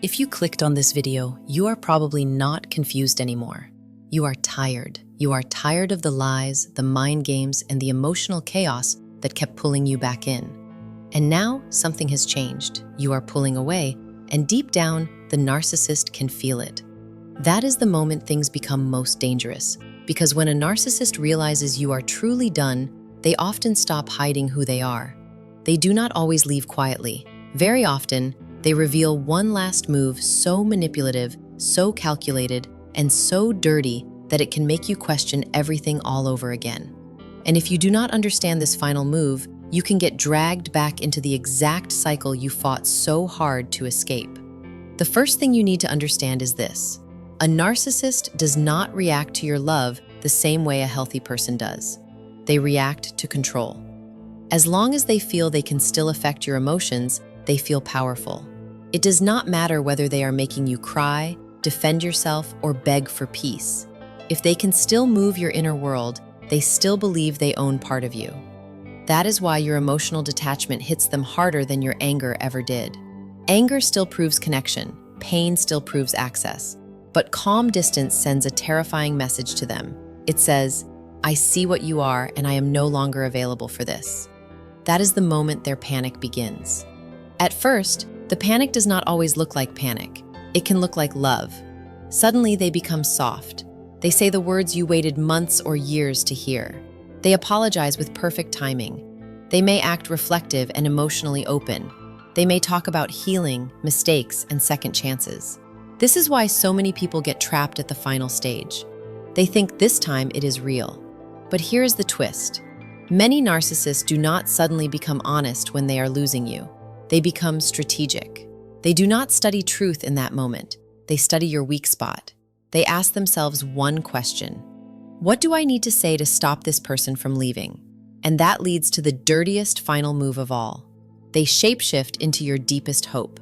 If you clicked on this video, you are probably not confused anymore. You are tired. You are tired of the lies, the mind games, and the emotional chaos that kept pulling you back in. And now something has changed. You are pulling away, and deep down, the narcissist can feel it. That is the moment things become most dangerous, because when a narcissist realizes you are truly done, they often stop hiding who they are. They do not always leave quietly. Very often, they reveal one last move so manipulative, so calculated, and so dirty that it can make you question everything all over again. And if you do not understand this final move, you can get dragged back into the exact cycle you fought so hard to escape. The first thing you need to understand is this: a narcissist does not react to your love the same way a healthy person does. They react to control. As long as they feel they can still affect your emotions, they feel powerful. It does not matter whether they are making you cry, defend yourself, or beg for peace. If they can still move your inner world, they still believe they own part of you. That is why your emotional detachment hits them harder than your anger ever did. Anger still proves connection, pain still proves access, but calm distance sends a terrifying message to them. It says, "I see what you are, and I am no longer available for this." That is the moment their panic begins. At first, the panic does not always look like panic. It can look like love. Suddenly, they become soft. They say the words you waited months or years to hear. They apologize with perfect timing. They may act reflective and emotionally open. They may talk about healing, mistakes, and second chances. This is why so many people get trapped at the final stage. They think this time it is real. But here's the twist. Many narcissists do not suddenly become honest when they are losing you. They become strategic. They do not study truth in that moment. They study your weak spot. They ask themselves one question: what do I need to say to stop this person from leaving? And that leads to the dirtiest final move of all. They shapeshift into your deepest hope.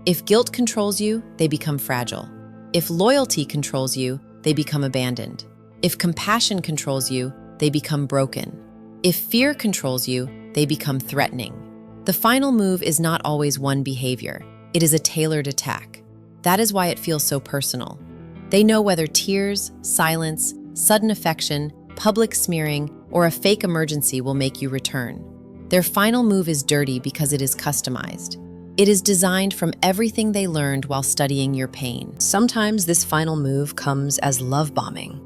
If guilt controls you, they become fragile. If loyalty controls you, they become abandoned. If compassion controls you, they become broken. If fear controls you, they become threatening. The final move is not always one behavior. It is a tailored attack. That is why it feels so personal. They know whether tears, silence, sudden affection, public smearing, or a fake emergency will make you return. Their final move is dirty because it is customized. It is designed from everything they learned while studying your pain. Sometimes this final move comes as love bombing.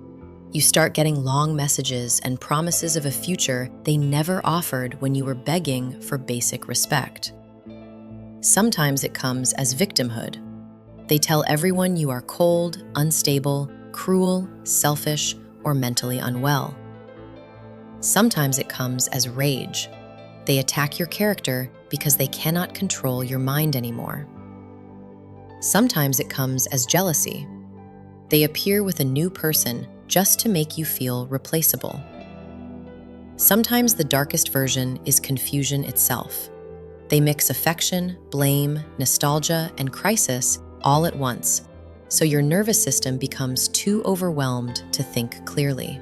You start getting long messages and promises of a future they never offered when you were begging for basic respect. Sometimes it comes as victimhood. They tell everyone you are cold, unstable, cruel, selfish, or mentally unwell. Sometimes it comes as rage. They attack your character because they cannot control your mind anymore. Sometimes it comes as jealousy. They appear with a new person just to make you feel replaceable. Sometimes the darkest version is confusion itself. They mix affection, blame, nostalgia, and crisis all at once, so your nervous system becomes too overwhelmed to think clearly.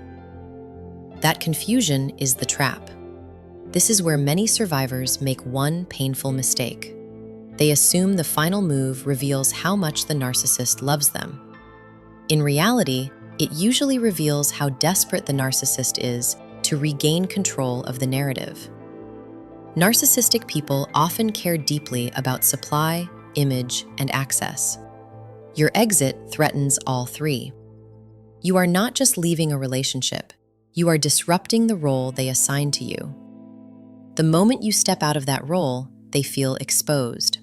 That confusion is the trap. This is where many survivors make one painful mistake. They assume the final move reveals how much the narcissist loves them. In reality, it usually reveals how desperate the narcissist is to regain control of the narrative. Narcissistic people often care deeply about supply, image, and access. Your exit threatens all three. You are not just leaving a relationship, you are disrupting the role they assign to you. The moment you step out of that role, they feel exposed.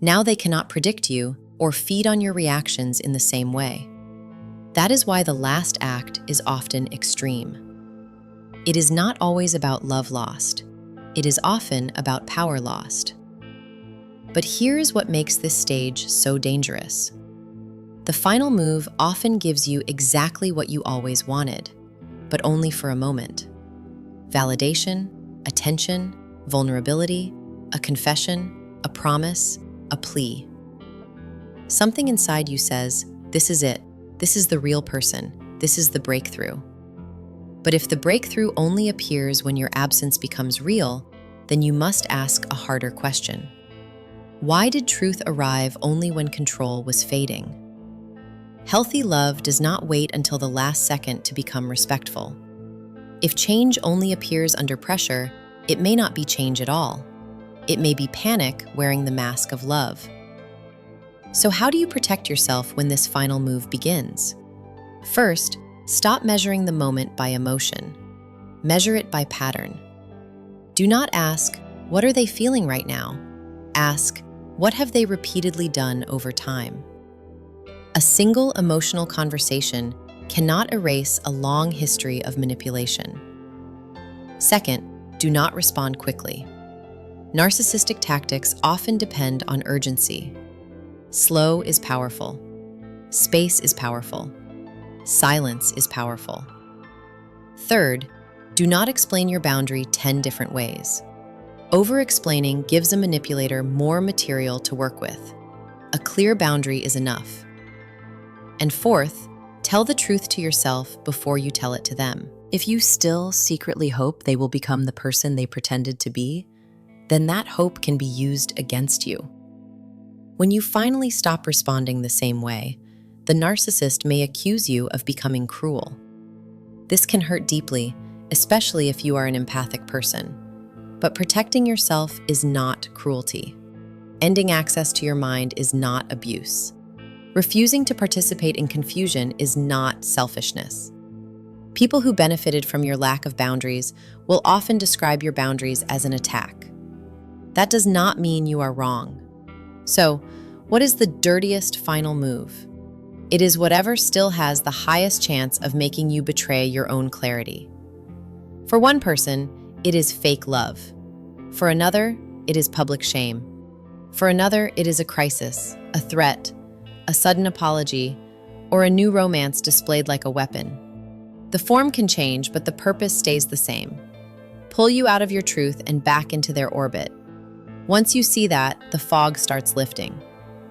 Now they cannot predict you or feed on your reactions in the same way. That is why the last act is often extreme. It is not always about love lost. It is often about power lost. But here's what makes this stage so dangerous. The final move often gives you exactly what you always wanted, but only for a moment. Validation, attention, vulnerability, a confession, a promise, a plea. Something inside you says, "This is it. This is the real person. This is the breakthrough." But if the breakthrough only appears when your absence becomes real, then you must ask a harder question. Why did truth arrive only when control was fading? Healthy love does not wait until the last second to become respectful. If change only appears under pressure, it may not be change at all. It may be panic wearing the mask of love. So how do you protect yourself when this final move begins? First, stop measuring the moment by emotion. Measure it by pattern. Do not ask, what are they feeling right now? Ask, what have they repeatedly done over time? A single emotional conversation cannot erase a long history of manipulation. Second, do not respond quickly. Narcissistic tactics often depend on urgency. Slow is powerful. Space is powerful. Silence is powerful. Third, do not explain your boundary 10 different ways. Over-explaining gives a manipulator more material to work with. A clear boundary is enough. And fourth, tell the truth to yourself before you tell it to them. If you still secretly hope they will become the person they pretended to be, then that hope can be used against you. When you finally stop responding the same way, the narcissist may accuse you of becoming cruel. This can hurt deeply, especially if you are an empathic person. But protecting yourself is not cruelty. Ending access to your mind is not abuse. Refusing to participate in confusion is not selfishness. People who benefited from your lack of boundaries will often describe your boundaries as an attack. That does not mean you are wrong. So, what is the dirtiest final move? It is whatever still has the highest chance of making you betray your own clarity. For one person, it is fake love. For another, it is public shame. For another, it is a crisis, a threat, a sudden apology, or a new romance displayed like a weapon. The form can change, but the purpose stays the same. Pull you out of your truth and back into their orbit. Once you see that, the fog starts lifting.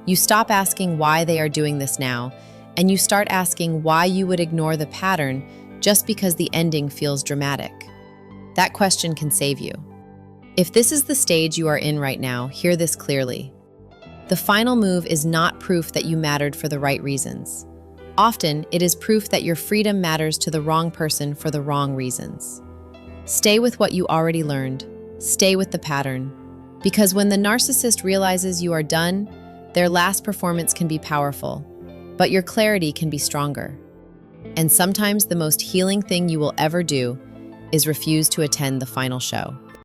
You stop asking why they are doing this now, and you start asking why you would ignore the pattern just because the ending feels dramatic. That question can save you. If this is the stage you are in right now, hear this clearly. The final move is not proof that you mattered for the right reasons. Often, it is proof that your freedom matters to the wrong person for the wrong reasons. Stay with what you already learned. Stay with the pattern. Because when the narcissist realizes you are done, their last performance can be powerful, but your clarity can be stronger. And sometimes the most healing thing you will ever do is refuse to attend the final show.